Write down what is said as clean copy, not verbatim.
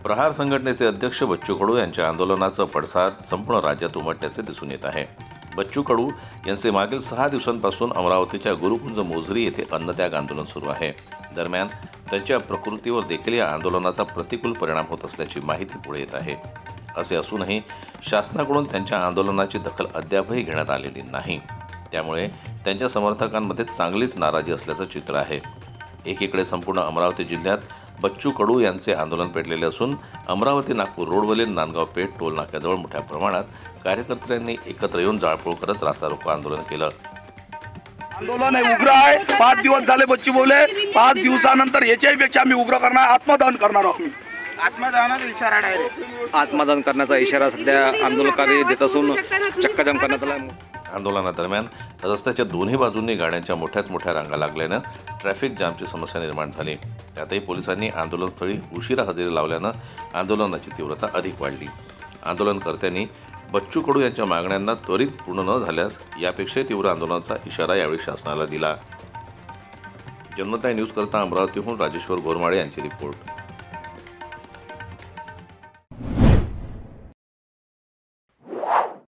प्रहार संघटनेचे अध्यक्ष बच्चू कडू यांच्या आंदोलनाचा पडसाद संपूर्ण राज्यात उमटल्याचे दिसून येत आहे। बच्चू कडू यांचे मागील 6 दिवसांपासून अमरावतीच्या गुरुकुंज मोझरी येथे अन्नत्याग आंदोलन सुरू आहे। दरम्यान त्यांच्या प्रकृतीवर देखील या आंदोलनाचा प्रतिकूल परिणाम होत असल्याची माहिती पुढे येत आहे। असे असूनही शासनाकडून त्यांच्या आंदोलनाची दखल अद्यापही घेण्यात आलेली नाही। त्यामुळे त्यांच्या समर्थकांमध्ये चांगलीच नाराजी असल्याचं चित्र आहे। एकीकडे संपूर्ण अमरावती जिल्ह्यात बच्चू कडू यांचे आंदोलन पेटलेले असून अमरावती नागपूर रोडवरील नांदगाव पेठ टोल नाक्याजवळ मोठ्या प्रमाणात कार्यकर्त्यांनी एकत्र येऊन जाळपोळ करत रास्ता रोको आंदोलन केलं। आंदोलन हे उग्र आहे। 5 दिवस झाले बच्चू बोले, 5 दिवसानंतर याच्यापेक्षा आम्ही उग्र करणार, आत्मदान करणार आहोत। आत्मदानाचा इशारा डायरेक्ट आत्मदान करण्याचा इशारा सध्या आंदोलनकारी देत असून चक्काजाम करण्यात आला। आंदोलनादरम्यान रस्त्याच्या दोन्ही बाजूंनी गाड्यांच्या मोठ्या रांगा लागल्यानं ट्रॅफिक जामची समस्या निर्माण झाली। त्यातही पोलिसांनी आंदोलनस्थळी उशिरा हजेरी लावल्यानं आंदोलनाची तीव्रता अधिक वाढली। आंदोलनकर्त्यांनी बच्चू कडू यांच्या मागण्यांना त्वरित पूर्ण न झाल्यास यापेक्षा तीव्र आंदोलनाचा इशारा यावेळी शासनाला दिला। जनमत न्यूज करता अमरावतीहून राजेश्वर गोरमाळे यांची रिपोर्ट।